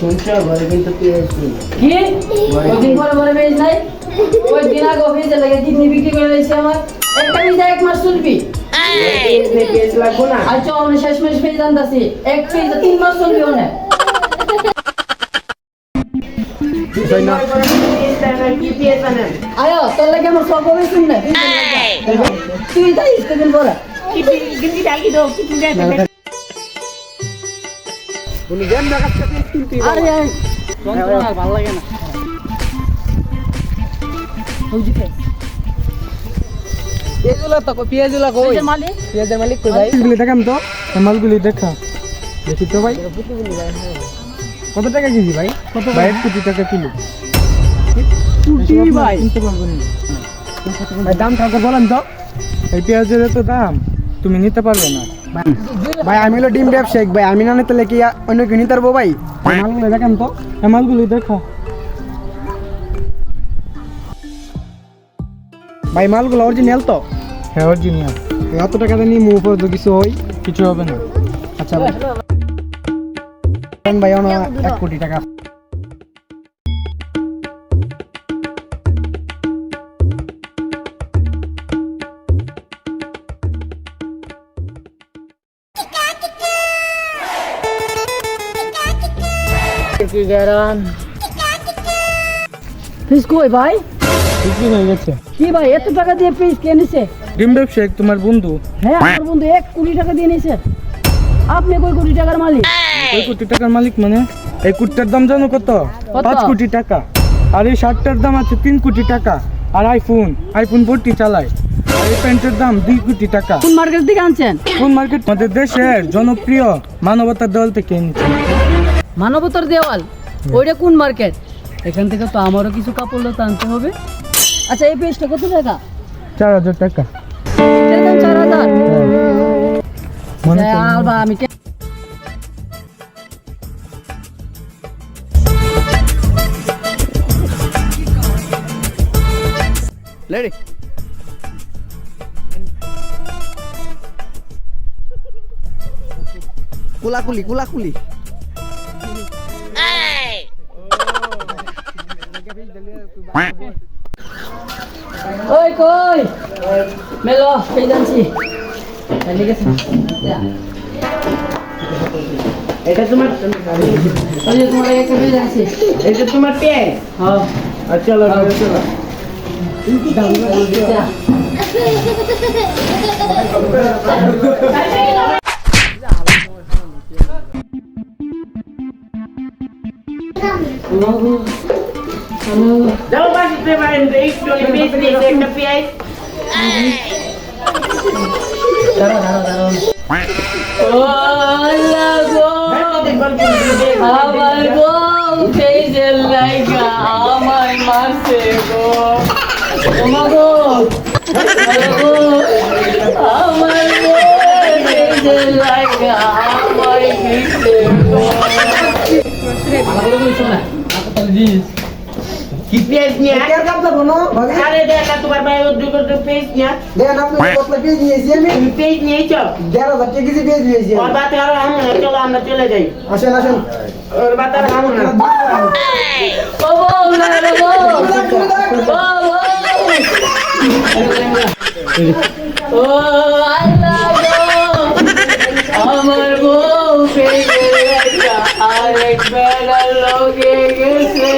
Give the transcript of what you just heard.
শুনছো ঘরে কিন্তু পেঁয়াজ নেই। কি কদিন পরে পরে পেঁয়াজ নাই? ওই দিন আগে অফিসে লেগে কিডনি বিক্রি করে দিয়েছে আমার। একটা পিজা 1 মাস চলবি। পেঁয়াজ লাগবো না। আচ্ছা আমি শেষ মাস পেয়ে জানতাছি এক পিজা 3 মাস চলবিও না। কি পেঁয়াজ আনেন? আয়ো তোর লাগে আমার সব হবে শুন না তুই যাইস কদিন পরে কিন্তু ডাকি দাও কিছু দেন উনি গেম দেখাচ্ছে কিন্তু আরে ভালো লাগে না বুঝিতে এগুলা তো পেঁয়াজগুলা কই ওই যে মালিক পেঁয়াজের মালিক কই ভাই এগুলি দেখাম তো মালগুলি দেখা দেখি তো ভাই কত টাকা কেজি ভাই কত ভাই 1 কোটি টাকা কিলো কুটি ভাই কিনতে পারবো না ভাই দাম ঠাকুর বলেন তো এই পেঁয়াজের এত দাম তুমি নিতে পারবে না ভাই আমি হলো ডিম ব্যবসায়িক ভাই আমি না নিতে কি অন্য কেউ নিতে পারবো ভাই মালগুলো দেখাম তো এই মালগুলি দেখা ভাই মালগুলো অরিজিনাল তো হ্যাঁ অরিজিনাল এত টাকা দিয়ে নিয়ে উপর তো কিছু হয় কিছু হবে না আচ্ছা ভাই ভাই অন 1 কোটি টাকা কি গেরান ফিস কই ভাই বিক্রি হয়ে গেছে কি ভাই এত টাকা দিয়ে পিস কে নিছে? ডিম ব্যবসায়িক তোমার বন্ধু হ্যাঁ আমার বন্ধু 1 কোটি টাকা দিয়ে নিছে। আপনি কই কোটি টাকার মালিক? 1 কোটি টাকার মালিক মানে এই কুটটার দাম জানো কত কত? 5 কোটি টাকা আর এই শার্টটার দাম আছে 3 কোটি টাকা আর আইফোন 40 চালায় আর এই প্যান্টের দাম 2 কোটি টাকা কোন মার্কেট থেকে আনছেন? কোন মার্কেট আমাদের দেশের জনপ্রিয় মানবতার দল থেকে এনেছে মানবতার দেওয়াল ওইটা কোন মার্কেট? এখান থেকে তো আমারও কিছু কাপড় লতা আনতে হবে। আচ্ছা এই পেজটা কত টাকা? 4000 টাকা এর দাম 4000। মনে তো আলবা আমি লেডি কুলাকুলি ওই কই মেলো পেজ আনছি ঠিক আছে এটা তোমার ওই যে তোমার একটা পেজ আনছি এটা তোমার পেঁয়াজ। হ্যাঁ আচ্ছা চলো চলো যাও বাসিতে বাইরে একটু পেঁয়াজ দিয়েছে একটা পেঁয়াজ। দাঁড়াও ও আল্লাহ গো আমার গো পেজের লাইগা আমায় মারছে গো ওমা গো আমার গো পেজের লাইগা আমায় মারছে গো কি পেঁয়াজ নিয়ে কেয়ার কাপ দাও না ভাই আরে দেখা তোমার ভাই ও দুটো পেঁয়াজ নিয়ে দেন আপনি কত পেজ নিয়েছি আমি তুমি পেঁয়াজ নিয়েছো 11000 টাকা কেজি পেজ নিয়েছি ওর বাতে আরো আমি চলো আমরা চলে যাই আসেন ওর বাতে আরো আমি না ও না রে গো ও আল্লাহ গো আমার বউ পেজের লাইগা আরেক বেলা লগে গেছে